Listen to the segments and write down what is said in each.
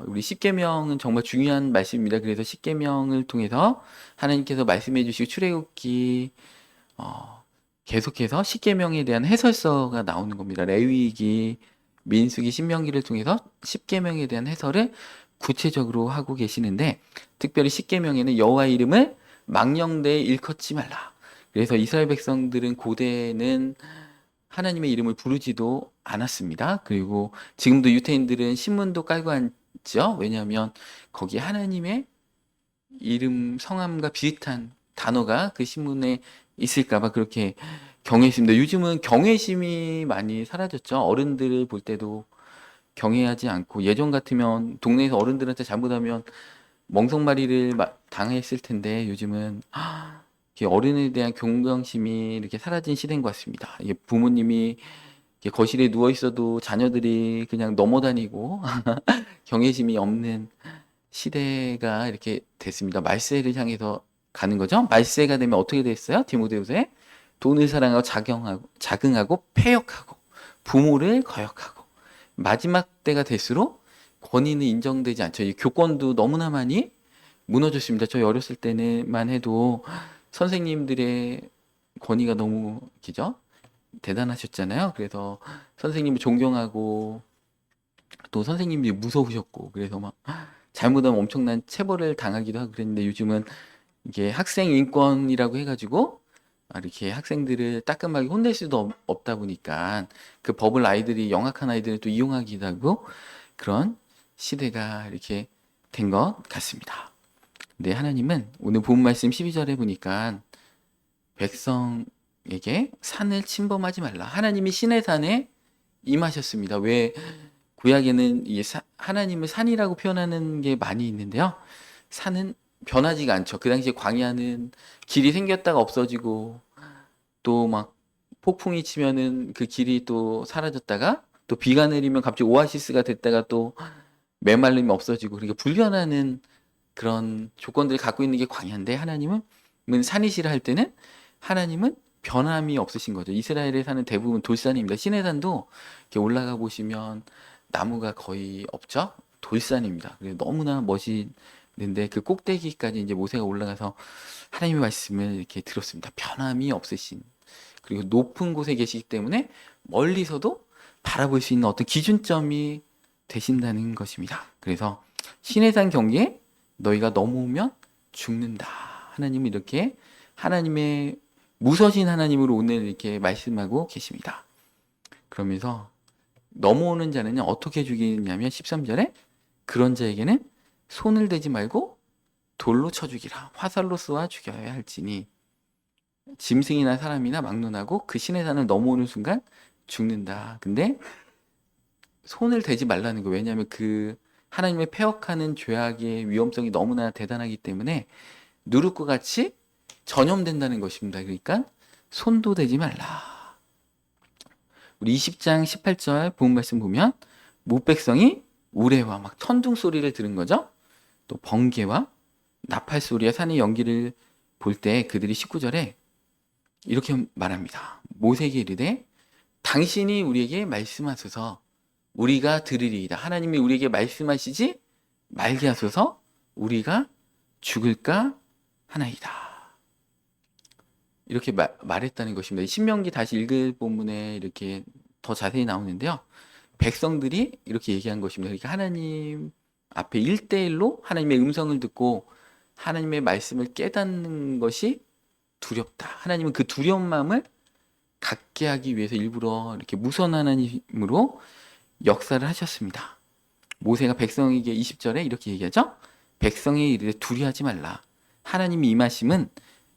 우리 십계명은 정말 중요한 말씀입니다. 그래서 십계명을 통해서 하나님께서 말씀해 주시고 출애굽기 계속해서 십계명에 대한 해설서가 나오는 겁니다. 레위기, 민수기, 신명기를 통해서 십계명에 대한 해설을 구체적으로 하고 계시는데 특별히 십계명에는 여호와 이름을 망령되이 일컫지 말라. 그래서 이스라엘 백성들은 고대는 하나님의 이름을 부르지도 않았습니다. 그리고 지금도 유태인들은 신문도 깔고 앉죠. 왜냐하면 거기에 하나님의 이름, 성함과 비슷한 단어가 그 신문에 있을까봐 그렇게 경외했습니다. 요즘은 경외심이 많이 사라졌죠. 어른들을 볼 때도 경외하지 않고 예전 같으면 동네에서 어른들한테 잘못하면 멍석마리를 당했을 텐데 요즘은 이렇게 어른에 대한 경각심이 이렇게 사라진 시대인 것 같습니다. 이게 부모님이 이렇게 거실에 누워 있어도 자녀들이 그냥 넘어다니고 경외심이 없는 시대가 이렇게 됐습니다. 말세를 향해서 가는 거죠. 말세가 되면 어떻게 됐어요? 디모데후서에 돈을 사랑하고 자긍하고 패역하고 부모를 거역하고 마지막 때가 될수록 권위는 인정되지 않죠. 이 교권도 너무나 많이 무너졌습니다. 저희 어렸을 때는만 해도 선생님들의 권위가 너무 기죠? 대단하셨잖아요. 그래서 선생님을 존경하고 또 선생님들이 무서우셨고 그래서 막 잘못하면 엄청난 체벌을 당하기도 하고 그랬는데 요즘은 이게 학생 인권이라고 해가지고 이렇게 학생들을 따끔하게 혼낼 수도 없다 보니까 그 법을 아이들이 영악한 아이들을 또 이용하기도 하고 그런 시대가 이렇게 된 것 같습니다. 근데 하나님은 오늘 본 말씀 12절에 보니까 백성에게 산을 침범하지 말라. 하나님이 신의 산에 임하셨습니다. 왜 구약에는 하나님을 산이라고 표현하는 게 많이 있는데요. 산은 변하지가 않죠. 그 당시에 광야는 길이 생겼다가 없어지고 또 막 폭풍이 치면은 그 길이 또 사라졌다가 또 비가 내리면 갑자기 오아시스가 됐다가 또 메말림이 없어지고 그러니까 불변하는 그런 조건들을 갖고 있는 게 광야인데 하나님은 산이시라 할 때는 하나님은 변함이 없으신 거죠. 이스라엘에 사는 대부분 돌산입니다. 시내산도 이렇게 올라가 보시면 나무가 거의 없죠. 돌산입니다. 그래서 너무나 멋있는데 그 꼭대기까지 이제 모세가 올라가서 하나님의 말씀을 이렇게 들었습니다. 변함이 없으신 그리고 높은 곳에 계시기 때문에 멀리서도 바라볼 수 있는 어떤 기준점이 되신다는 것입니다. 그래서 시내산 경계에 너희가 넘어오면 죽는다. 하나님은 이렇게 하나님의 무서신 하나님으로 오늘 이렇게 말씀하고 계십니다. 그러면서 넘어오는 자는 어떻게 죽이냐면 13절에 그런 자에게는 손을 대지 말고 돌로 쳐 죽이라. 화살로 쏘아 죽여야 할지니 짐승이나 사람이나 막론하고 그 신의 산을 넘어오는 순간 죽는다. 근데 손을 대지 말라는 거. 왜냐하면 그 하나님의 폐역하는 죄악의 위험성이 너무나 대단하기 때문에 누룩과 같이 전염된다는 것입니다. 그러니까 손도 대지 말라. 우리 20장 18절 본 말씀 보면 무백성이 우레와 막 천둥 소리를 들은 거죠. 또 번개와 나팔 소리와 산의 연기를 볼 때 그들이 19절에 이렇게 말합니다. 모세에게 이르되 당신이 우리에게 말씀하소서 우리가 들으리이다. 하나님이 우리에게 말씀하시지 말게 하소서 우리가 죽을까 하나이다. 이렇게 말했다는 것입니다. 신명기 다시 읽을 본문에 이렇게 더 자세히 나오는데요. 백성들이 이렇게 얘기한 것입니다. 그러니까 하나님 앞에 1대1로 하나님의 음성을 듣고 하나님의 말씀을 깨닫는 것이 두렵다. 하나님은 그 두려운 마음을 갖게 하기 위해서 일부러 이렇게 무서운 하나님으로 역사를 하셨습니다. 모세가 백성에게 20절에 이렇게 얘기하죠. 백성에 이르되 두려워하지 말라. 하나님이 임하심은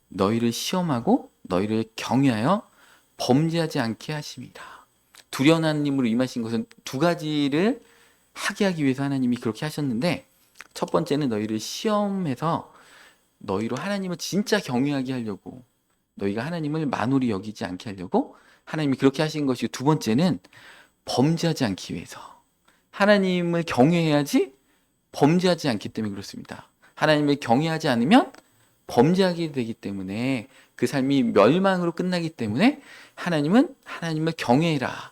너희를 시험하고 너희를 경외하여 범죄하지 않게 하심이라. 두려운 하나님으로 임하신 것은 두 가지를 하게 하기 위해서 하나님이 그렇게 하셨는데 첫 번째는 너희를 시험해서 너희로 하나님을 진짜 경외하게 하려고 너희가 하나님을 만홀히 여기지 않게 하려고 하나님이 그렇게 하신 것이고 두 번째는 범죄하지 않기 위해서 하나님을 경외해야지 범죄하지 않기 때문에 그렇습니다. 하나님을 경외하지 않으면 범죄하게 되기 때문에 그 삶이 멸망으로 끝나기 때문에 하나님은 하나님을 경외해라.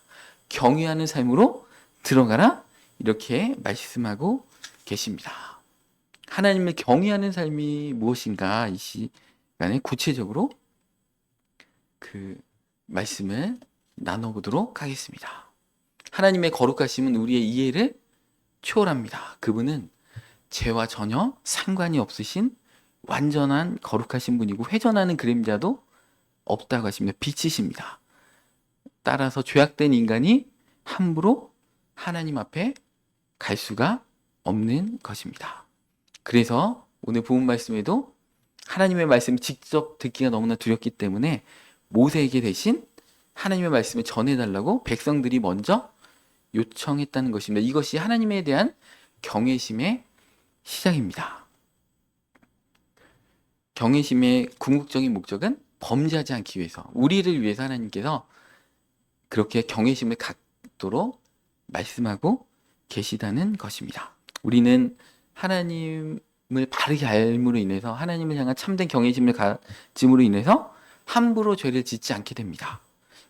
경외하는 삶으로 들어가라. 이렇게 말씀하고 계십니다. 하나님을 경외하는 삶이 무엇인가 이 시간에 구체적으로 그 말씀을 나눠보도록 하겠습니다. 하나님의 거룩하심은 우리의 이해를 초월합니다. 그분은 죄와 전혀 상관이 없으신 완전한 거룩하신 분이고 회전하는 그림자도 없다고 하십니다. 빛이십니다. 따라서 죄악된 인간이 함부로 하나님 앞에 갈 수가 없는 것입니다. 그래서 오늘 본문 말씀에도 하나님의 말씀을 직접 듣기가 너무나 두렵기 때문에 모세에게 대신 하나님의 말씀을 전해달라고 백성들이 먼저 요청했다는 것입니다. 이것이 하나님에 대한 경외심의 시작입니다. 경외심의 궁극적인 목적은 범죄하지 않기 위해서, 우리를 위해서 하나님께서 그렇게 경외심을 갖도록 말씀하고 계시다는 것입니다. 우리는 하나님을 바르게 알므로 인해서, 하나님을 향한 참된 경외심을 가짐으로 인해서 함부로 죄를 짓지 않게 됩니다.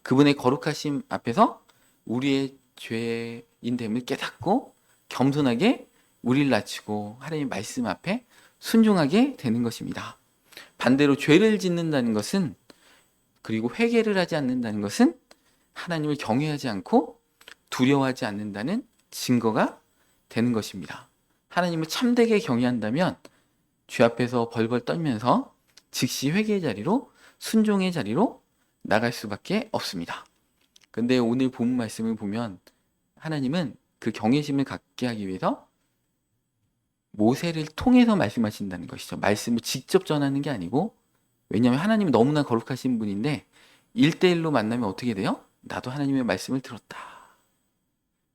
그분의 거룩하심 앞에서 우리의 죄인됨을 깨닫고 겸손하게 우리를 낮추고 하나님의 말씀 앞에 순종하게 되는 것입니다. 반대로 죄를 짓는다는 것은, 그리고 회개를 하지 않는다는 것은 하나님을 경외하지 않고 두려워하지 않는다는 증거가 되는 것입니다. 하나님을 참되게 경외한다면 죄 앞에서 벌벌 떨면서 즉시 회개의 자리로, 순종의 자리로 나갈 수밖에 없습니다. 근데 오늘 본문 말씀을 보면 하나님은 그 경외심을 갖게 하기 위해서 모세를 통해서 말씀하신다는 것이죠. 말씀을 직접 전하는 게 아니고, 왜냐하면 하나님이 너무나 거룩하신 분인데 1대1로 만나면 어떻게 돼요? 나도 하나님의 말씀을 들었다.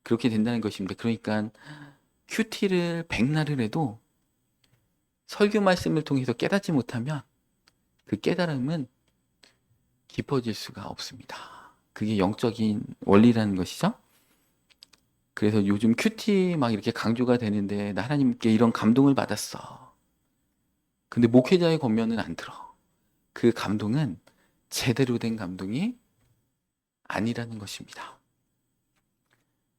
그렇게 된다는 것입니다. 그러니까 큐티를 백날을 해도 설교 말씀을 통해서 깨닫지 못하면 그 깨달음은 깊어질 수가 없습니다. 그게 영적인 원리라는 것이죠. 그래서 요즘 큐티 막 이렇게 강조가 되는데, 나 하나님께 이런 감동을 받았어. 근데 목회자의 겉면은 안 들어. 그 감동은 제대로 된 감동이 아니라는 것입니다.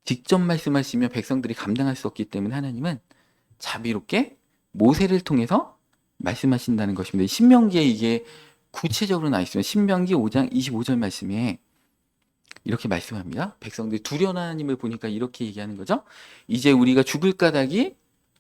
직접 말씀하시며 백성들이 감당할 수 없기 때문에 하나님은 자비롭게 모세를 통해서 말씀하신다는 것입니다. 신명기에 이게 구체적으로 나와 있어요. 신명기 5장 25절 말씀에 이렇게 말씀합니다. 백성들이 두려운 하나님을 보니까 이렇게 얘기하는 거죠. 이제 우리가 죽을 까닭이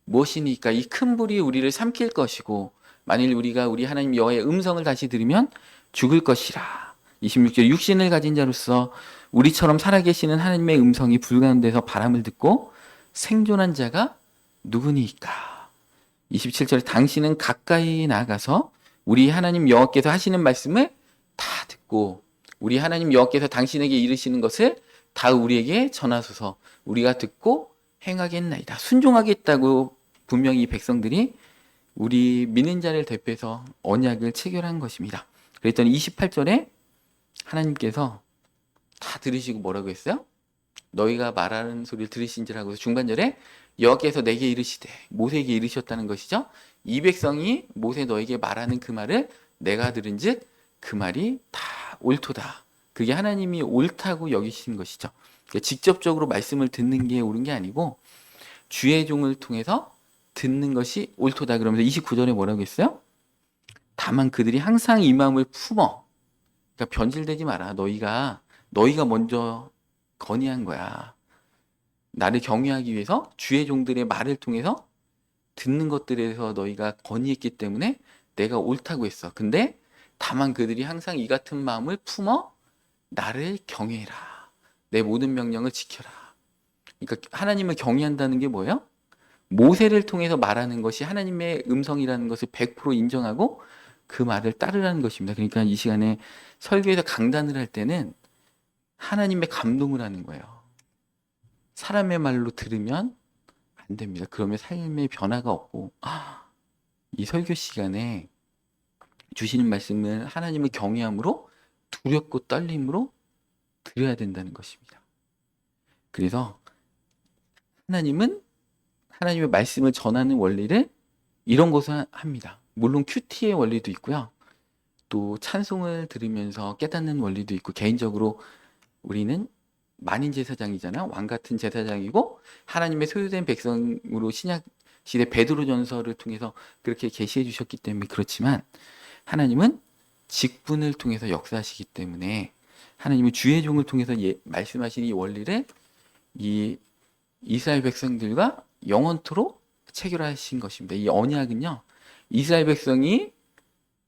무엇이니까 이 큰 불이 우리를 삼킬 것이고, 만일 우리가 우리 하나님 여호와의 음성을 다시 들으면 죽을 것이라. 26절 육신을 가진 자로서 우리처럼 살아계시는 하나님의 음성이 불 가운데서 바람을 듣고 생존한 자가 누구니까. 27절에 당신은 가까이 나가서 우리 하나님 여호와께서 하시는 말씀을 다 듣고 우리 하나님 여호와께서 당신에게 이르시는 것을 다 우리에게 전하소서. 우리가 듣고 행하겠나이다. 순종하겠다고 분명히 이 백성들이 우리 믿는 자를 대표해서 언약을 체결한 것입니다. 그랬더니 28절에 하나님께서 다 들으시고 뭐라고 했어요? 너희가 말하는 소리를 들으신지라고 해서 중반절에 여호와께서 내게 이르시되, 모세에게 이르셨다는 것이죠. 이 백성이 모세 너에게 말하는 그 말을 내가 들은즉 그 말이 다 옳도다. 그게 하나님이 옳다고 여기신 것이죠. 그러니까 직접적으로 말씀을 듣는 게 옳은 게 아니고 주의 종을 통해서 듣는 것이 옳도다. 그러면서 29절에 뭐라고 했어요? 다만 그들이 항상 이 마음을 품어. 그러니까 변질되지 마라. 너희가 먼저 건의한 거야. 나를 경외하기 위해서 주의 종들의 말을 통해서 듣는 것들에서 너희가 건의했기 때문에 내가 옳다고 했어. 근데 다만 그들이 항상 이 같은 마음을 품어 나를 경외해라. 내 모든 명령을 지켜라. 그러니까 하나님을 경외한다는 게 뭐예요? 모세를 통해서 말하는 것이 하나님의 음성이라는 것을 100% 인정하고 그 말을 따르라는 것입니다. 그러니까 이 시간에 설교에서 강단을 할 때는 하나님의 감동을 하는 거예요. 사람의 말로 들으면 안 됩니다. 그러면 삶의 변화가 없고, 이 설교 시간에 주시는 말씀을 하나님을 경외함으로 두렵고 떨림으로 드려야 된다는 것입니다. 그래서 하나님은 하나님의 말씀을 전하는 원리를 이런 것을 합니다. 물론 큐티의 원리도 있고요. 또 찬송을 들으면서 깨닫는 원리도 있고, 개인적으로 우리는 만인 제사장이잖아요. 왕 같은 제사장이고 하나님의 소유된 백성으로 신약 시대 베드로전서를 통해서 그렇게 계시해 주셨기 때문에 그렇지만 하나님은 직분을 통해서 역사하시기 때문에 하나님은 주의 종을 통해서 말씀하신 이 원리를 이 이스라엘 백성들과 영원토록 체결하신 것입니다. 이 언약은요, 이스라엘 백성이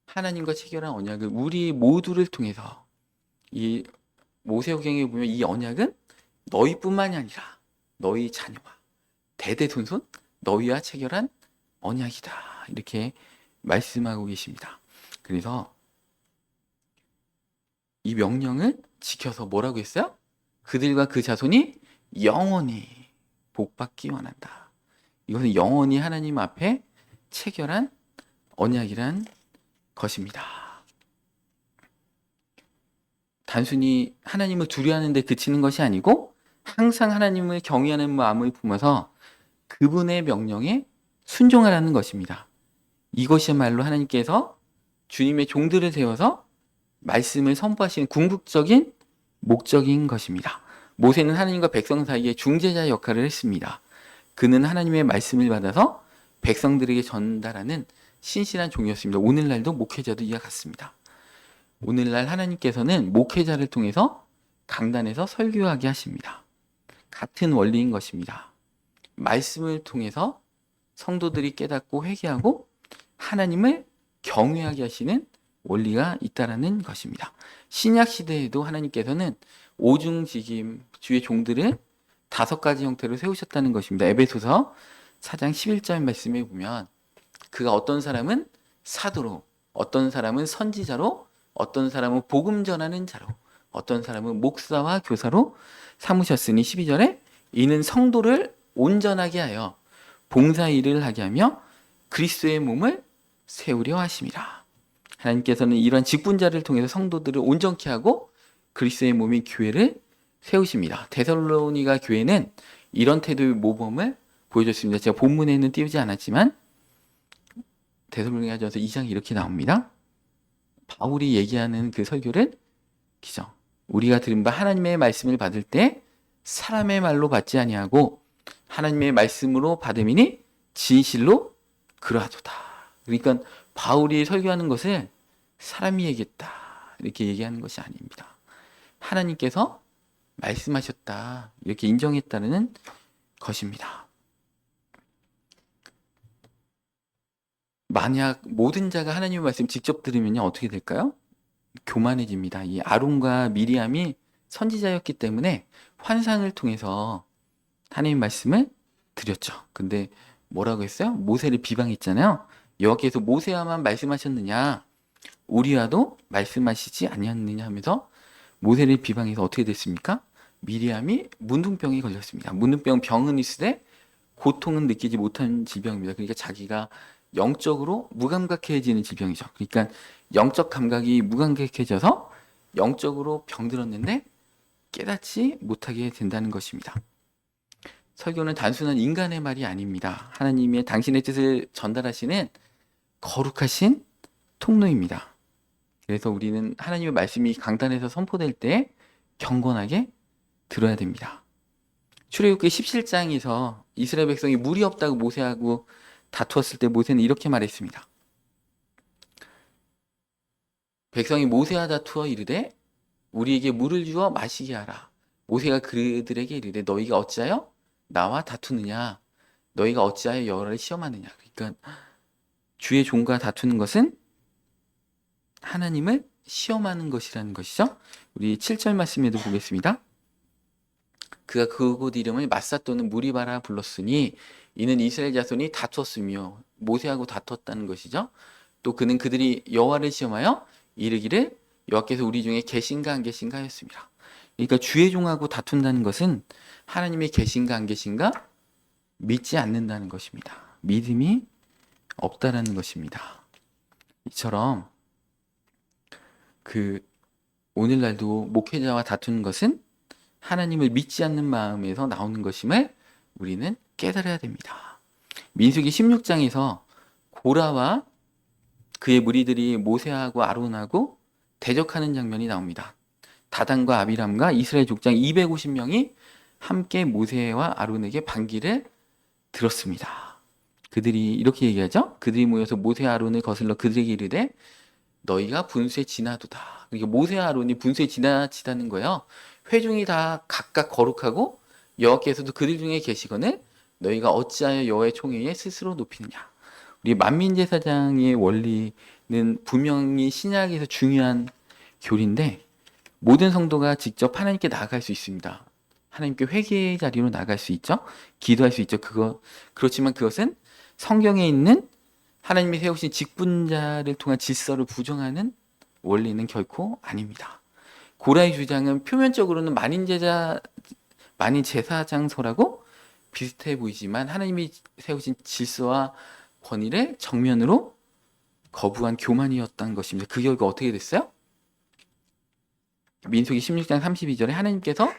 하나님과 체결한 언약을 우리 모두를 통해서 이 모세오경에 보면 이 언약은 너희뿐만이 아니라 너희 자녀와 대대손손 너희와 체결한 언약이다. 이렇게 말씀하고 계십니다. 그래서 이 명령을 지켜서 뭐라고 했어요? 그들과 그 자손이 영원히 복받기 원한다. 이것은 영원히 하나님 앞에 체결한 언약이란 것입니다. 단순히 하나님을 두려워하는 데 그치는 것이 아니고 항상 하나님을 경외하는 마음을 품어서 그분의 명령에 순종하라는 것입니다. 이것이야말로 하나님께서 주님의 종들을 세워서 말씀을 선포하시는 궁극적인 목적인 것입니다. 모세는 하나님과 백성 사이에 중재자 역할을 했습니다. 그는 하나님의 말씀을 받아서 백성들에게 전달하는 신실한 종이었습니다. 오늘날도 목회자도 이와 같습니다. 오늘날 하나님께서는 목회자를 통해서 강단에서 설교하게 하십니다. 같은 원리인 것입니다. 말씀을 통해서 성도들이 깨닫고 회개하고 하나님을 경외하게 하시는 원리가 있다라는 것입니다. 신약 시대에도 하나님께서는 오중직임 주의 종들을 5가지 형태로 세우셨다는 것입니다. 에베소서 4장 11절 말씀에 보면 그가 어떤 사람은 사도로, 어떤 사람은 선지자로, 어떤 사람은 복음 전하는 자로, 어떤 사람은 목사와 교사로 삼으셨으니 12절에 이는 성도를 온전하게 하여 봉사 일을 하게 하며 그리스도의 몸을 세우려 하심이라. 하나님께서는 이런 직분자를 통해서 성도들을 온전케 하고 그리스도의 몸인 교회를 세우십니다. 데살로니가 교회는 이런 태도의 모범을 보여줬습니다. 제가 본문에는 띄우지 않았지만 데살로니가전서 2장에 이렇게 나옵니다. 바울이 얘기하는 그 설교를 기정. 우리가 들은 바 하나님의 말씀을 받을 때 사람의 말로 받지 아니하고 하나님의 말씀으로 받음이니 진실로 그러하도다. 그러니까 바울이 설교하는 것을 사람이 얘기했다 이렇게 얘기하는 것이 아닙니다. 하나님께서 말씀하셨다 이렇게 인정했다는 것입니다. 만약 모든 자가 하나님의 말씀 직접 들으면 어떻게 될까요? 교만해집니다. 이 아론과 미리암이 선지자였기 때문에 환상을 통해서 하나님의 말씀을 드렸죠. 근데 뭐라고 했어요? 모세를 비방했잖아요. 여호와께서 모세와만 말씀하셨느냐? 우리와도 말씀하시지 아니었느냐 하면서 모세를 비방해서 어떻게 됐습니까? 미리암이 문둥병에 걸렸습니다. 문둥병 병은 있으되 고통은 느끼지 못하는 질병입니다. 그러니까 자기가 영적으로 무감각해지는 질병이죠. 그러니까 영적 감각이 무감각해져서 영적으로 병들었는데 깨닫지 못하게 된다는 것입니다. 설교는 단순한 인간의 말이 아닙니다. 하나님의 당신의 뜻을 전달하시는 거룩하신 통로입니다. 그래서 우리는 하나님의 말씀이 강단에서 선포될 때 경건하게 들어야 됩니다. 출애굽기 17장에서 이스라엘 백성이 물이 없다고 모세하고 다투었을 때 모세는 이렇게 말했습니다. 백성이 모세와 다투어 이르되 우리에게 물을 주어 마시게 하라. 모세가 그들에게 이르되 너희가 어찌하여 나와 다투느냐? 너희가 어찌하여 여호와를 시험하느냐? 그러니까 주의 종과 다투는 것은 하나님을 시험하는 것이라는 것이죠. 우리 7절 말씀에도 보겠습니다. 그가 그곳 이름을 마사 또는 무리바라 불렀으니 이는 이스라엘 자손이 다투었으며 모세하고 다투었다는 것이죠. 또 그는 그들이 여호와를 시험하여 이르기를 여호와께서 우리 중에 계신가 안 계신가 하였습니다. 그러니까 주의 종하고 다툰다는 것은 하나님의 계신가 안 계신가 믿지 않는다는 것입니다. 믿음이 없다라는 것입니다. 이처럼 오늘날도 목회자와 다투는 것은 하나님을 믿지 않는 마음에서 나오는 것임을 우리는 깨달아야 됩니다. 민수기 16장에서 고라와 그의 무리들이 모세하고 아론하고 대적하는 장면이 나옵니다. 다단과 아비람과 이스라엘 족장 250명이 함께 모세와 아론에게 반기를 들었습니다. 그들이 이렇게 얘기하죠. 그들이 모여서 모세와 아론을 거슬러 그들에게 이르되 너희가 분수에 지나도다. 그러니까 모세와 아론이 분수에 지나치다는 거예요. 회중이 다 각각 거룩하고 여호와께서도 그들 중에 계시거늘 너희가 어찌하여 여호와의 총회에 스스로 높이느냐. 우리 만민제사장의 원리는 분명히 신약에서 중요한 교리인데 모든 성도가 직접 하나님께 나아갈 수 있습니다. 하나님께 회개의 자리로 나갈 수 있죠. 기도할 수 있죠. 그렇지만 그것은 성경에 있는 하나님이 세우신 직분자를 통한 질서를 부정하는 원리는 결코 아닙니다. 고라의 주장은 표면적으로는 만인제사장서라고 비슷해 보이지만 하나님이 세우신 질서와 권위를 정면으로 거부한 교만이었던 것입니다. 그 결과 어떻게 됐어요? 민수기 16장 32절에 하나님께서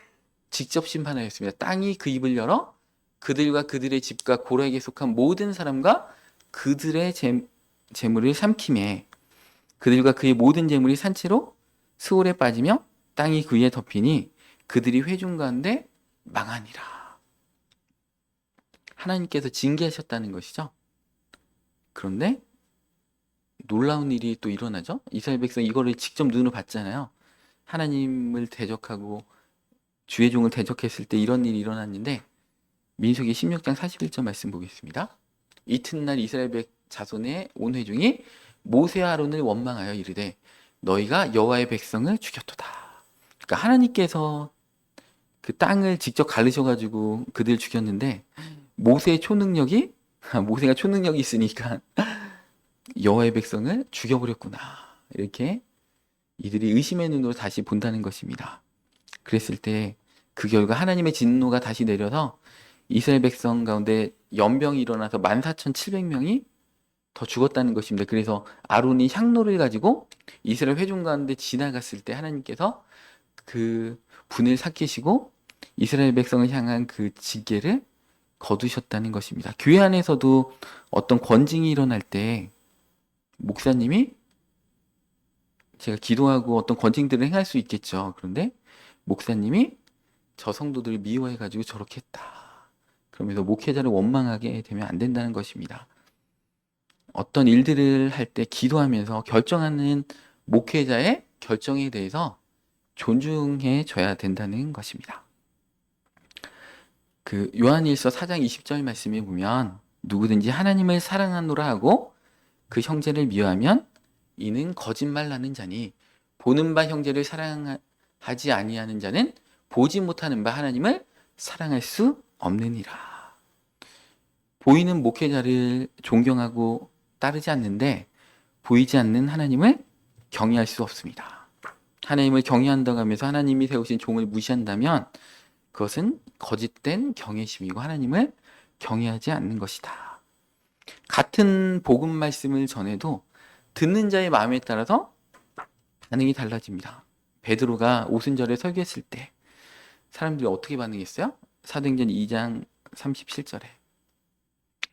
직접 심판하였습니다. 땅이 그 입을 열어 그들과 그들의 집과 고라에게 속한 모든 사람과 그들의 재물을 삼키매 그들과 그의 모든 재물이 산채로 스올에 빠지며 땅이 그 위에 덮이니 그들이 회중 가운데 망하니라. 하나님께서 징계하셨다는 것이죠. 그런데 놀라운 일이 또 일어나죠. 이스라엘 백성 이거를 직접 눈으로 봤잖아요. 하나님을 대적하고 주의 종을 대적했을 때 이런 일이 일어났는데 민수기 16장 41절 말씀 보겠습니다. 이튿날 이스라엘 자손의 온 회중이 모세와 아론을 원망하여 이르되 너희가 여호와의 백성을 죽였도다. 그러니까 하나님께서 그 땅을 직접 가르셔가지고 그들 죽였는데 모세가 초능력이 있으니까 여호와의 백성을 죽여버렸구나. 이렇게 이들이 의심의 눈으로 다시 본다는 것입니다. 그랬을 때 그 결과 하나님의 진노가 다시 내려서 이스라엘 백성 가운데 연병이 일어나서 14,700명이 더 죽었다는 것입니다. 그래서 아론이 향로를 가지고 이스라엘 회중 가운데 지나갔을 때 하나님께서 그 분을 삭히시고 이스라엘 백성을 향한 그 징계를 거두셨다는 것입니다. 교회 안에서도 어떤 권징이 일어날 때 목사님이 제가 기도하고 어떤 권징들을 행할 수 있겠죠. 그런데 목사님이 저 성도들을 미워해가지고 저렇게 했다. 그러면서 목회자를 원망하게 되면 안 된다는 것입니다. 어떤 일들을 할 때 기도하면서 결정하는 목회자의 결정에 대해서 존중해 줘야 된다는 것입니다. 그 요한일서 4장 20절 말씀에 보면 누구든지 하나님을 사랑하노라 하고 그 형제를 미워하면 이는 거짓말하는 자니 보는 바 형제를 사랑하지 아니하는 자는 보지 못하는 바 하나님을 사랑할 수 없느니라. 보이는 목회자를 존경하고 따르지 않는데 보이지 않는 하나님을 경외할 수 없습니다. 하나님을 경외한다고 하면서 하나님이 세우신 종을 무시한다면 그것은 거짓된 경외심이고 하나님을 경외하지 않는 것이다. 같은 복음 말씀을 전해도 듣는 자의 마음에 따라서 반응이 달라집니다. 베드로가 오순절에 설교했을 때 사람들이 어떻게 반응했어요? 사도행전 2장 37절에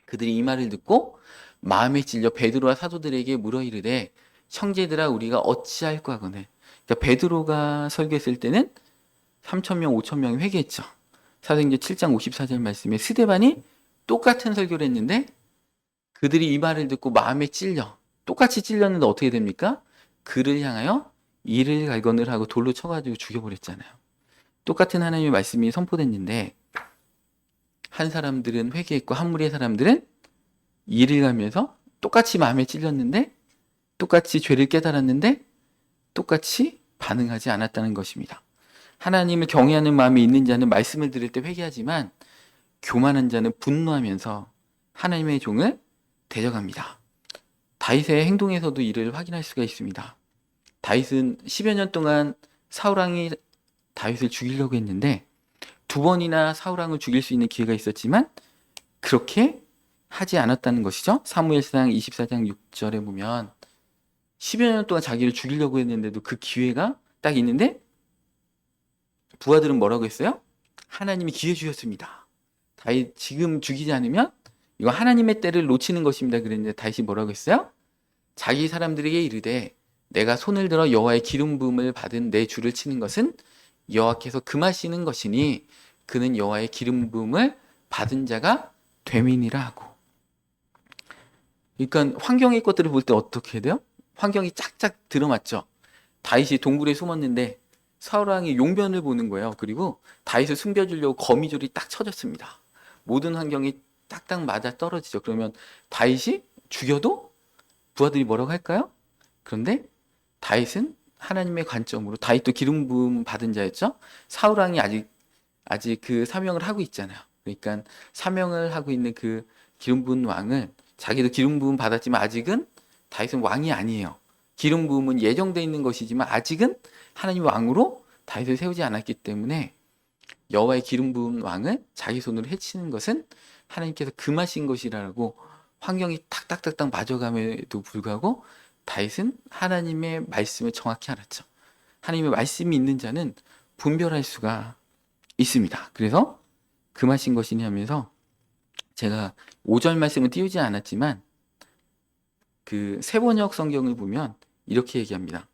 그들이 이 말을 듣고 마음에 찔려 베드로와 사도들에게 물어 이르되 형제들아 우리가 어찌할까 하거늘. 그러니까 베드로가 설교했을 때는 3,000명, 5,000명이 회개했죠. 사도행전 7장 54절 말씀에 스데반이 똑같은 설교를 했는데 그들이 이 말을 듣고 마음에 찔려 똑같이 찔렸는데 어떻게 됩니까? 그를 향하여 이를 갈거늘 하고 돌로 쳐가지고 죽여버렸잖아요. 똑같은 하나님의 말씀이 선포됐는데 한 사람들은 회개했고 한 무리의 사람들은 이를 가면서 똑같이 마음에 찔렸는데 똑같이 죄를 깨달았는데 똑같이 반응하지 않았다는 것입니다. 하나님을 경외하는 마음이 있는 자는 말씀을 들을 때 회개하지만 교만한 자는 분노하면서 하나님의 종을 대적합니다. 다윗의 행동에서도 이를 확인할 수가 있습니다. 다윗은 10여 년 동안 사울왕이 다윗을 죽이려고 했는데 2번이나 사울왕을 죽일 수 있는 기회가 있었지만 그렇게 하지 않았다는 것이죠. 사무엘상 24장 6절에 보면 10여 년 동안 자기를 죽이려고 했는데도 그 기회가 딱 있는데 부하들은 뭐라고 했어요? 하나님이 기회 주셨습니다. 다윗 지금 죽이지 않으면 이거 하나님의 때를 놓치는 것입니다. 그랬는데 다윗이 뭐라고 했어요? 자기 사람들에게 이르되 내가 손을 들어 여호와의 기름 부음을 받은 내 주를 치는 것은 여호와께서 금하시는 것이니 그는 여호와의 기름 부음을 받은 자가 됨이니라 하고 그러니까 환경의 것들을 볼 때 어떻게 돼요? 환경이 짝짝 들어맞죠. 다윗이 동굴에 숨었는데 사울 왕이 용변을 보는 거예요. 그리고 다윗을 숨겨주려고 거미줄이 딱 쳐졌습니다. 모든 환경이 딱딱 맞아 떨어지죠. 그러면 다윗이 죽여도 부하들이 뭐라고 할까요? 그런데 다윗은 하나님의 관점으로, 다윗도 기름 부음 받은 자였죠. 사울 왕이 아직 그 사명을 하고 있잖아요. 그러니까 사명을 하고 있는 그 기름 부은 왕을, 자기도 기름 부음 받았지만 아직은 다윗은 왕이 아니에요. 기름 부음은 예정돼 있는 것이지만 아직은 하나님 왕으로 다윗을 세우지 않았기 때문에 여호와의 기름 부은 왕을 자기 손으로 해치는 것은 하나님께서 금하신 것이라고 환경이 탁탁탁탁 맞아감에도 불구하고 다윗은 하나님의 말씀을 정확히 알았죠. 하나님의 말씀이 있는 자는 분별할 수가 있습니다. 그래서 금하신 것이니 하면서 제가 5절 말씀은 띄우지 않았지만 그 세번역 성경을 보면 이렇게 얘기합니다.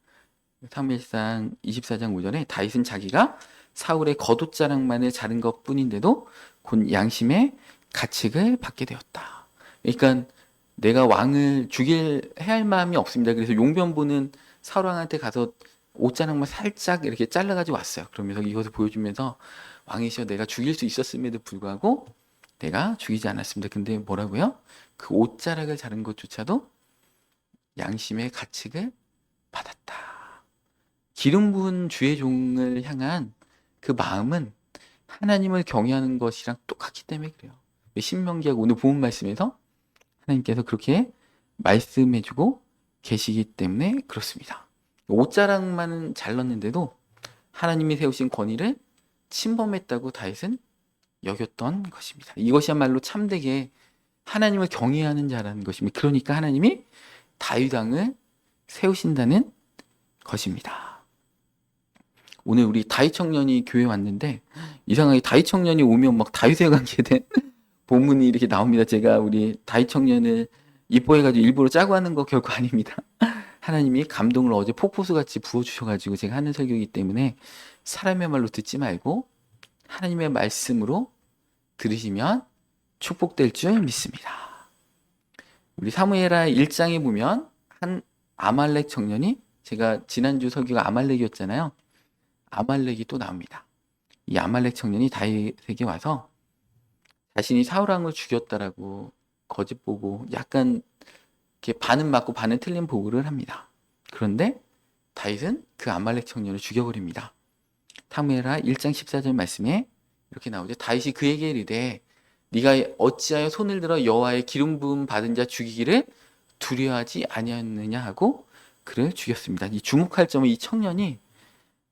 사무엘상 24장 5절에 다윗은 자기가 사울의 겉옷자락만을 자른 것뿐인데도 곧 양심의 가책을 받게 되었다. 그러니까 내가 왕을 해야 할 마음이 없습니다. 그래서 용변 보는 사울 왕한테 가서 옷자락만 살짝 이렇게 잘라가지고 왔어요. 그러면서 이것을 보여주면서 왕이시여 내가 죽일 수 있었음에도 불구하고 내가 죽이지 않았습니다. 근데 뭐라고요? 그 옷자락을 자른 것조차도 양심의 가책을 받았다. 기름 부은 주의 종을 향한 그 마음은 하나님을 경외하는 것이랑 똑같기 때문에 그래요. 신명기하고 오늘 본문 말씀에서 하나님께서 그렇게 말씀해주고 계시기 때문에 그렇습니다. 옷자락만 잘랐는데도 하나님이 세우신 권위를 침범했다고 다윗은 여겼던 것입니다. 이것이야말로 참되게 하나님을 경외하는 자라는 것입니다. 그러니까 하나님이 다윗 왕을 세우신다는 것입니다. 오늘 우리 다윗 청년이 교회 왔는데 이상하게 다윗 청년이 오면 막 다윗에 관계된 본문이 이렇게 나옵니다. 제가 우리 다윗 청년을 이뻐해가지고 일부러 짜고 하는 거 결코 아닙니다. 하나님이 감동을 어제 폭포수같이 부어주셔가지고 제가 하는 설교이기 때문에 사람의 말로 듣지 말고 하나님의 말씀으로 들으시면 축복될 줄 믿습니다. 우리 사무엘하 1장에 보면 한 아말렉 청년이, 제가 지난주 설교가 아말렉이었잖아요. 아말렉이 또 나옵니다. 이 아말렉 청년이 다윗에게 와서 자신이 사울 왕을 죽였다라고 거짓 보고 약간 이렇게 반은 맞고 반은 틀린 보고를 합니다. 그런데 다윗은 그 아말렉 청년을 죽여버립니다. 사무엘하 1장 14절 말씀에 이렇게 나오죠. 다윗이 그에게 이르되 네가 어찌하여 손을 들어 여호와의 기름 부음 받은 자 죽이기를 두려워하지 아니하느냐 하고 그를 죽였습니다. 이 주목할 점은 이 청년이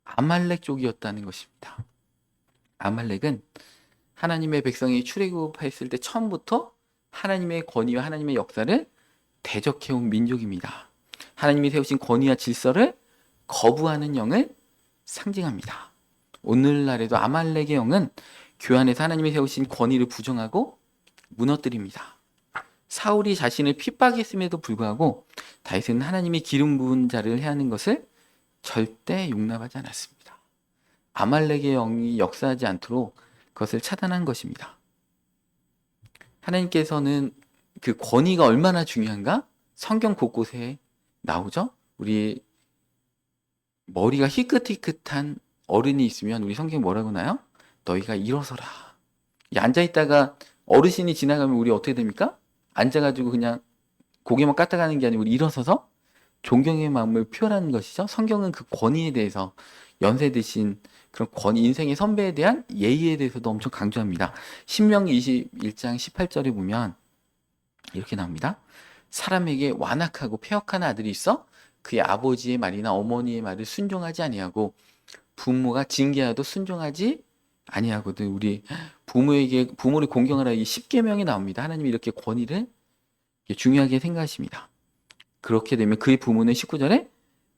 아말렉 쪽이었다는 것입니다. 아말렉은 하나님의 백성이 출애굽했을 때 처음부터 하나님의 권위와 하나님의 역사를 대적해온 민족입니다. 하나님이 세우신 권위와 질서를 거부하는 영을 상징합니다. 오늘날에도 아말렉의 영은 교회 안에서 하나님이 세우신 권위를 부정하고 무너뜨립니다. 사울이 자신을 핍박했음에도 불구하고 다윗은 하나님이 기름 부은 자를 해하는 것을 절대 용납하지 않았습니다. 아말렉의 영이 역사하지 않도록 그것을 차단한 것입니다. 하나님께서는 그 권위가 얼마나 중요한가? 성경 곳곳에 나오죠. 우리 머리가 희끗희끗한 어른이 있으면 우리 성경 뭐라고 나요? 너희가 일어서라. 앉아있다가 어르신이 지나가면 우리 어떻게 됩니까? 앉아가지고 그냥 고개만 까딱하는 게 아니고 우리 일어서서 존경의 마음을 표현하는 것이죠. 성경은 그 권위에 대해서, 연세 드신 그런 인생의 선배에 대한 예의에 대해서도 엄청 강조합니다. 신명기 21장 18절에 보면 이렇게 나옵니다. 사람에게 완악하고 패역한 아들이 있어 그의 아버지의 말이나 어머니의 말을 순종하지 아니하고 부모가 징계하도 순종하지 아니하거든. 우리 부모를 공경하라, 이 10계명이 나옵니다. 하나님이 이렇게 권위를 중요하게 생각하십니다. 그렇게 되면 그의 부모는 19절에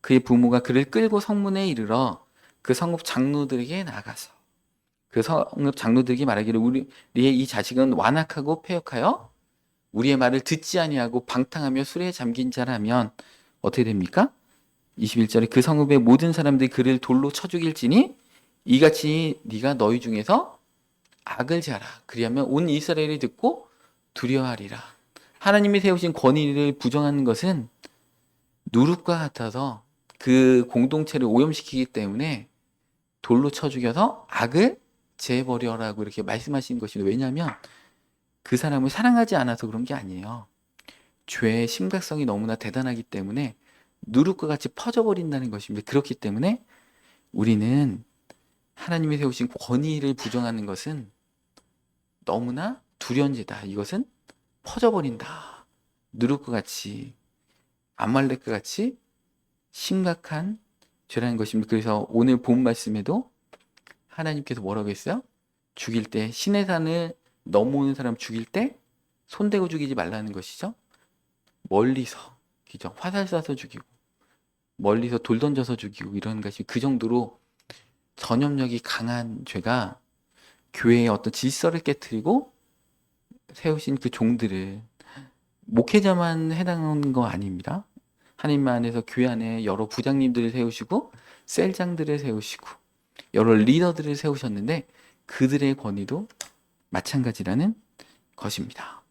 그의 부모가 그를 끌고 성문에 이르러 그 성읍 장로들에게 나가서 그 성읍 장로들에게 말하기를 우리의 이 자식은 완악하고 패역하여 우리의 말을 듣지 아니하고 방탕하며 술에 잠긴 자라면 어떻게 됩니까? 21절에 그 성읍의 모든 사람들이 그를 돌로 쳐 죽일지니 이같이 네가 너희 중에서 악을 지하라. 그리하면 온 이스라엘이 듣고 두려워하리라. 하나님이 세우신 권위를 부정하는 것은 누룩과 같아서 그 공동체를 오염시키기 때문에 돌로 쳐 죽여서 악을 제해버려라고 이렇게 말씀하시는 것입니다. 왜냐하면 그 사람을 사랑하지 않아서 그런 게 아니에요. 죄의 심각성이 너무나 대단하기 때문에 누룩과 같이 퍼져버린다는 것입니다. 그렇기 때문에 우리는 하나님이 세우신 권위를 부정하는 것은 너무나 두려운죄다. 이것은 퍼져버린다. 누룩과 같이, 아말렉과 같이 심각한 죄라는 것입니다. 그래서 오늘 본 말씀에도 하나님께서 뭐라고 했어요? 죽일 때, 신의 산을 넘어오는 사람 죽일 때 손대고 죽이지 말라는 것이죠. 멀리서, 그죠? 화살 쏴서 죽이고, 멀리서 돌 던져서 죽이고, 이런 것이 그 정도로 전염력이 강한 죄가 교회의 어떤 질서를 깨뜨리고 세우신 그 종들을, 목회자만 해당하는 거 아닙니다. 하나님 안에서 교회 안에 여러 부장님들을 세우시고 셀장들을 세우시고 여러 리더들을 세우셨는데 그들의 권위도 마찬가지라는 것입니다.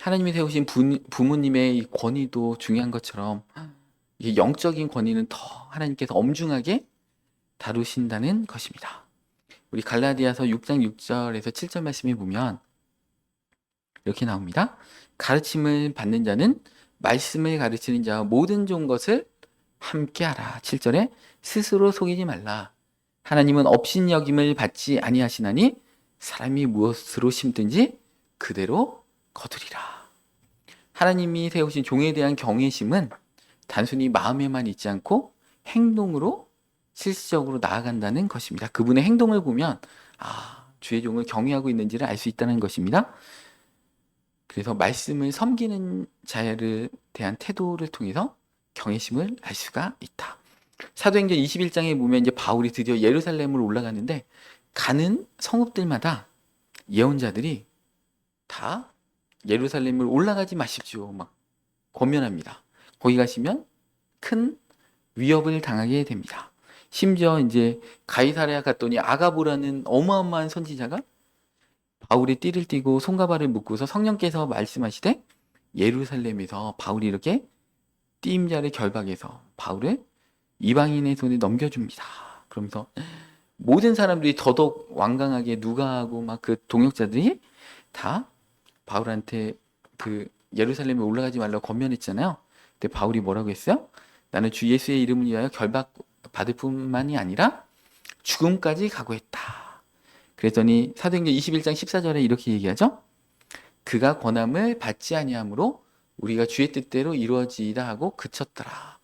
하나님이 세우신 부모님의 이 권위도 중요한 것처럼 이 영적인 권위는 더 하나님께서 엄중하게 다루신다는 것입니다. 우리 갈라디아서 6장 6절에서 7절 말씀에 보면 이렇게 나옵니다. 가르침을 받는 자는 말씀을 가르치는 자와 모든 좋은 것을 함께하라. 7절에 스스로 속이지 말라. 하나님은 업신여김을 받지 아니하시나니 사람이 무엇으로 심든지 그대로 거두리라. 하나님이 세우신 종에 대한 경외심은 단순히 마음에만 있지 않고 행동으로 실질적으로 나아간다는 것입니다. 그분의 행동을 보면 주의 종을 경외하고 있는지를 알 수 있다는 것입니다. 그래서 말씀을 섬기는 자를 대한 태도를 통해서 경외심을 알 수가 있다. 사도행전 21장에 보면 이제 바울이 드디어 예루살렘으로 올라가는데 가는 성읍들마다 예언자들이 다 예루살렘을 올라가지 마십시오. 막 권면합니다. 거기 가시면 큰 위협을 당하게 됩니다. 심지어 이제 가이사랴 갔더니 아가보라는 어마어마한 선지자가 바울의 띠를 띠고 손과 발을 묶고서 성령께서 말씀하시되 예루살렘에서 바울이 이렇게 띠임자를 결박해서 바울을 이방인의 손에 넘겨줍니다. 그러면서 모든 사람들이 더더욱 완강하게 누가하고 막 그 동역자들이 다 바울한테 그 예루살렘에 올라가지 말라고 권면했잖아요. 근데 바울이 뭐라고 했어요? 나는 주 예수의 이름을 위하여 결박 받을 뿐만이 아니라 죽음까지 각오했다. 그랬더니 사도행전 21장 14절에 이렇게 얘기하죠. 그가 권함을 받지 아니하므로 우리가 주의 뜻대로 이루어지이다 하고 그쳤더라.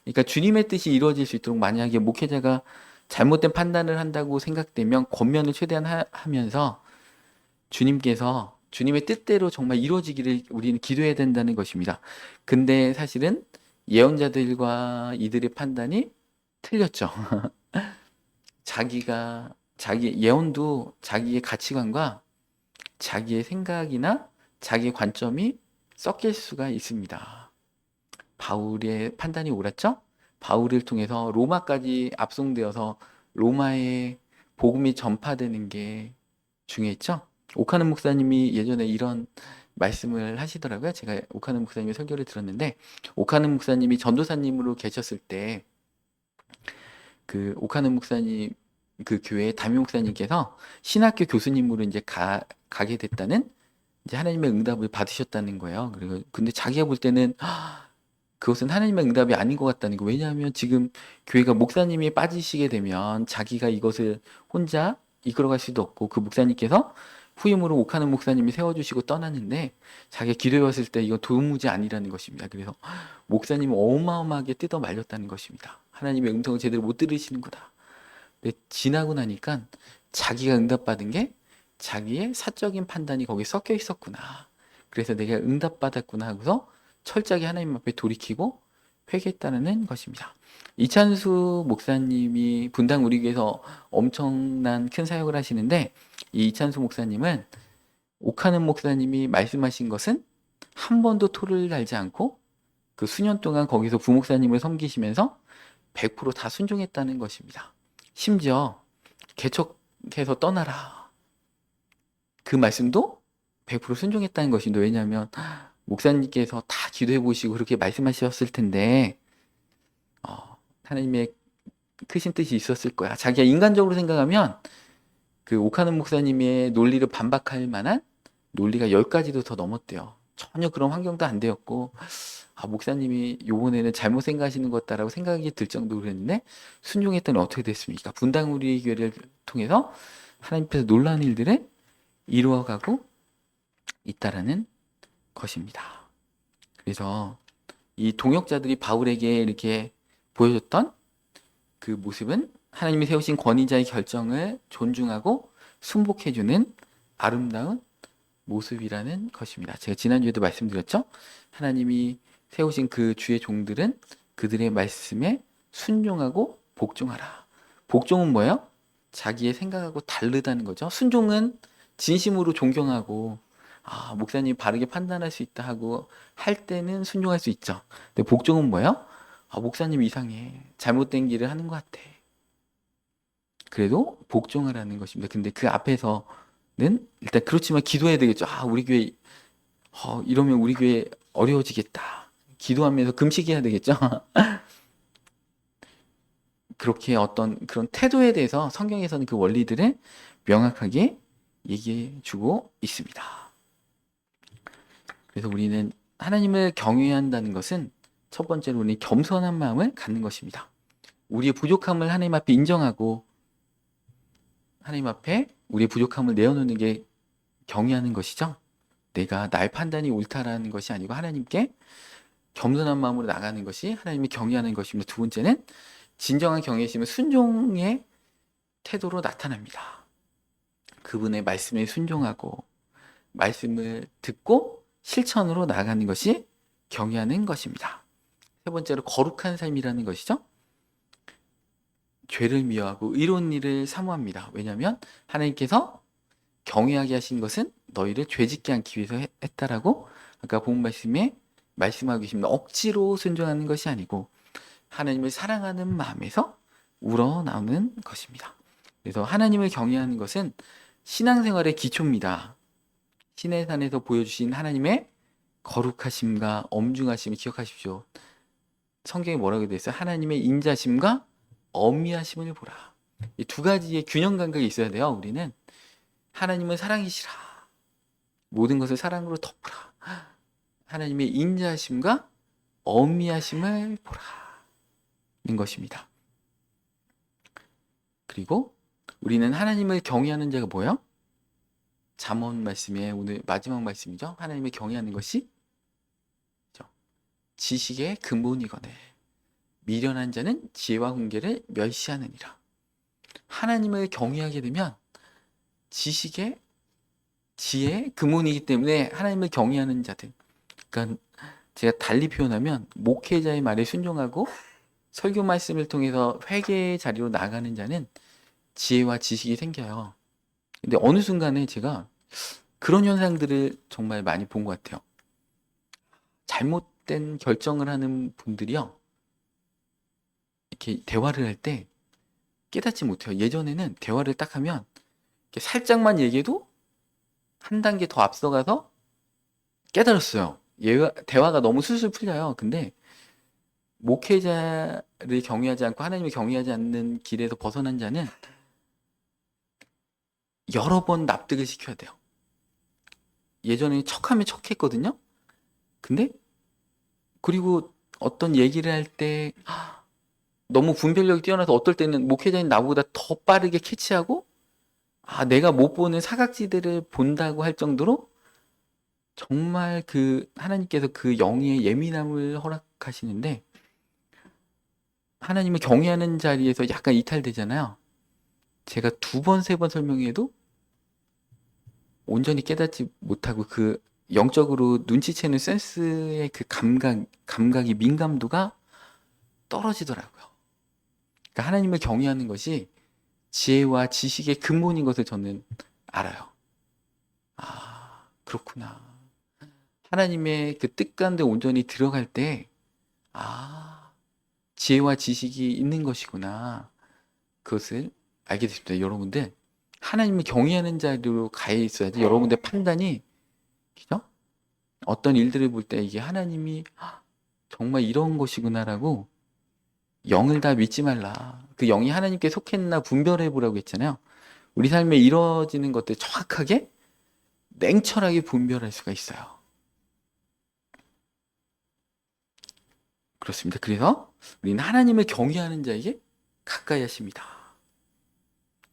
그러니까 주님의 뜻이 이루어질 수 있도록 만약에 목회자가 잘못된 판단을 한다고 생각되면 권면을 최대한 하면서 주님께서 주님의 뜻대로 정말 이루어지기를 우리는 기도해야 된다는 것입니다. 근데 사실은 예언자들과 이들의 판단이 틀렸죠. 자기 예언도 자기의 가치관과 자기의 생각이나 자기의 관점이 섞일 수가 있습니다. 바울의 판단이 옳았죠? 바울을 통해서 로마까지 압송되어서 로마의 복음이 전파되는 게 중요했죠? 오카는 목사님이 예전에 이런 말씀을 하시더라고요. 제가 오카는 목사님의 설교를 들었는데 오카는 목사님이 전도사님으로 계셨을 때 그 오카는 목사님 그 교회 담임 목사님께서 신학교 교수님으로 이제 가게 됐다는 이제 하나님의 응답을 받으셨다는 거예요. 그리고 근데 자기가 볼 때는 그것은 하나님의 응답이 아닌 것 같다는 거. 왜냐하면 지금 교회가 목사님이 빠지시게 되면 자기가 이것을 혼자 이끌어갈 수도 없고 그 목사님께서 후임으로 오카는 목사님이 세워주시고 떠났는데 자기가 기도해왔을 때 이거 도무지 아니라는 것입니다. 그래서 목사님은 어마어마하게 뜯어 말렸다는 것입니다. 하나님의 음성을 제대로 못 들으시는 거다. 근데 지나고 나니까 자기가 응답받은 게 자기의 사적인 판단이 거기에 섞여 있었구나. 그래서 내가 응답받았구나 하고서 철저하게 하나님 앞에 돌이키고 회개했다는 것입니다. 이찬수 목사님이 분당 우리 교회에서 엄청난 큰 사역을 하시는데 이 이찬수 목사님은 오카는 목사님이 말씀하신 것은 한 번도 토를 달지 않고 그 수년 동안 거기서 부목사님을 섬기시면서 100%다 순종했다는 것입니다. 심지어 개척해서 떠나라. 그 말씀도 100% 순종했다는 것인데, 왜냐하면 목사님께서 다 기도해 보시고 그렇게 말씀하셨을 텐데 하나님의 크신 뜻이 있었을 거야. 자기가 인간적으로 생각하면 그 오카노 목사님의 논리를 반박할 만한 논리가 10가지도 더 넘었대요. 전혀 그런 환경도 안 되었고, 목사님이 요번에는 잘못 생각하시는 것 같다라고 생각이 들 정도로 그랬는데, 순종했더니 어떻게 됐습니까? 분당 우리 교회를 통해서 하나님께서 놀라운 일들을 이루어가고 있다라는 것입니다. 그래서 이 동역자들이 바울에게 이렇게 보여줬던 그 모습은 하나님이 세우신 권위자의 결정을 존중하고 순복해주는 아름다운 모습이라는 것입니다. 제가 지난주에도 말씀드렸죠? 하나님이 세우신 그 주의 종들은 그들의 말씀에 순종하고 복종하라. 복종은 뭐예요? 자기의 생각하고 다르다는 거죠. 순종은 진심으로 존경하고 목사님이 바르게 판단할 수 있다 하고 할 때는 순종할 수 있죠. 근데 복종은 뭐예요? 목사님 이상해. 잘못된 길을 하는 것 같아. 그래도 복종하라는 것입니다. 근데 그 앞에서는 일단 그렇지만 기도해야 되겠죠. 우리 교회 이러면 우리 교회 어려워지겠다. 기도하면서 금식해야 되겠죠. 그렇게 어떤 그런 태도에 대해서 성경에서는 그 원리들을 명확하게 얘기해 주고 있습니다. 그래서 우리는 하나님을 경외해야 한다는 것은 첫 번째로 우리 겸손한 마음을 갖는 것입니다. 우리의 부족함을 하나님 앞에 인정하고 하나님 앞에 우리의 부족함을 내어놓는 게 경외하는 것이죠. 내가 나의 판단이 옳다라는 것이 아니고 하나님께 겸손한 마음으로 나가는 것이 하나님이 경외하는 것입니다. 두 번째는 진정한 경외심은 순종의 태도로 나타납니다. 그분의 말씀에 순종하고 말씀을 듣고 실천으로 나아가는 것이 경외하는 것입니다. 세 번째로 거룩한 삶이라는 것이죠. 죄를 미워하고 의로운 일을 사모합니다. 왜냐하면 하나님께서 경외하게 하신 것은 너희를 죄짓게 않기 위해서 했다라고 아까 본 말씀에 말씀하고 계십니다. 억지로 순종하는 것이 아니고 하나님을 사랑하는 마음에서 우러나오는 것입니다. 그래서 하나님을 경외하는 것은 신앙생활의 기초입니다. 시내산에서 보여주신 하나님의 거룩하심과 엄중하심을 기억하십시오. 성경에 뭐라고 되어 있어요? 하나님의 인자심과 엄미하심을 보라. 이 두 가지의 균형 감각이 있어야 돼요. 우리는 하나님은 사랑이시라. 모든 것을 사랑으로 덮으라. 하나님의 인자하심과 엄미하심을 보라는 것입니다. 그리고 우리는 하나님을 경외하는 자가 뭐예요? 잠언 말씀에 오늘 마지막 말씀이죠. 하나님을 경외하는 것이 지식의 근본이거늘 미련한 자는 지혜와 훈계를 멸시하느니라. 하나님을 경외하게 되면 지식의 지혜의 근본이기 때문에 하나님을 경외하는 자들, 그러니까 제가 달리 표현하면 목회자의 말에 순종하고 설교 말씀을 통해서 회개의 자리로 나가는 자는 지혜와 지식이 생겨요. 근데 어느 순간에 제가 그런 현상들을 정말 많이 본 것 같아요. 잘못된 결정을 하는 분들이요, 이렇게 대화를 할 때 깨닫지 못해요. 예전에는 대화를 딱 하면 이렇게 살짝만 얘기해도 한 단계 더 앞서가서 깨달았어요. 대화가 너무 술술 풀려요. 근데 목회자를 경외하지 않고 하나님을 경외하지 않는 길에서 벗어난 자는 여러 번 납득을 시켜야 돼요. 예전에 척하면 척했거든요. 근데 그리고 어떤 얘기를 할 때 너무 분별력이 뛰어나서 어떨 때는 목회자인 나보다 더 빠르게 캐치하고 내가 못 보는 사각지대를 본다고 할 정도로 정말 그 하나님께서 그 영의 예민함을 허락하시는데, 하나님을 경외하는 자리에서 약간 이탈되잖아요. 제가 2번, 3번 설명해도 온전히 깨닫지 못하고 그 영적으로 눈치채는 센스의 그 감각이 민감도가 떨어지더라고요. 그러니까 하나님을 경외하는 것이 지혜와 지식의 근본인 것을 저는 알아요. 그렇구나. 하나님의 그 뜻 가운데 온전히 들어갈 때 지혜와 지식이 있는 것이구나. 그것을 알게 됐습니다. 여러분들, 하나님을 경외하는 자리로 가 있어야지 여러분들 판단이 어떤 일들을 볼 때 이게 하나님이 정말 이런 것이구나라고 영을 다 믿지 말라. 그 영이 하나님께 속했나 분별해 보라고 했잖아요. 우리 삶에 이루어지는 것들 정확하게 냉철하게 분별할 수가 있어요. 그렇습니다. 그래서 우리는 하나님을 경외하는 자에게 가까이 하십니다.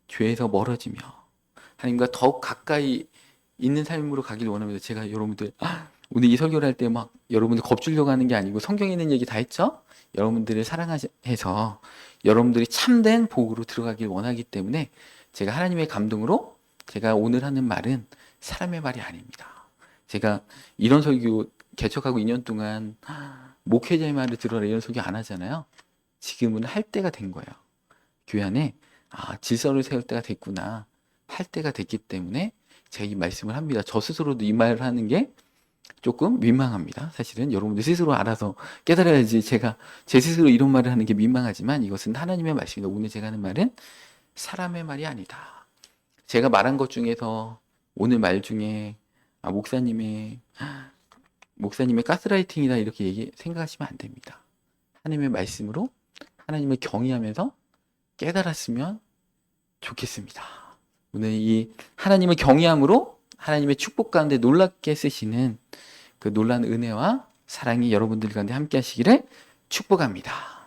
죄에서 멀어지며 하나님과 더욱 가까이 있는 삶으로 가길 원합니다. 제가 여러분들 오늘 이 설교를 할 때 막 여러분들 겁주려고 하는 게 아니고 성경에 있는 얘기 다 했죠? 여러분들을 사랑해서 여러분들이 참된 복으로 들어가길 원하기 때문에 제가 하나님의 감동으로 제가 오늘 하는 말은 사람의 말이 아닙니다. 제가 이런 설교 개척하고 2년 동안 목회자의 말을 들어라 이런 설교 안 하잖아요. 지금은 할 때가 된 거예요. 교회 안에 질서를 세울 때가 됐구나 할 때가 됐기 때문에 제가 이 말씀을 합니다. 저 스스로도 이 말을 하는 게 조금 민망합니다. 사실은 여러분들 스스로 알아서 깨달아야지 제가 제 스스로 이런 말을 하는 게 민망하지만 이것은 하나님의 말씀입니다. 오늘 제가 하는 말은 사람의 말이 아니다. 제가 말한 것 중에서 오늘 말 중에 목사님의 가스라이팅이다 이렇게 생각하시면 안 됩니다. 하나님의 말씀으로 하나님을 경외하면서 깨달았으면 좋겠습니다. 오늘 이 하나님을 경외함으로 하나님의 축복 가운데 놀랍게 쓰시는 그 놀라운 은혜와 사랑이 여러분들 가운데 함께 하시기를 축복합니다.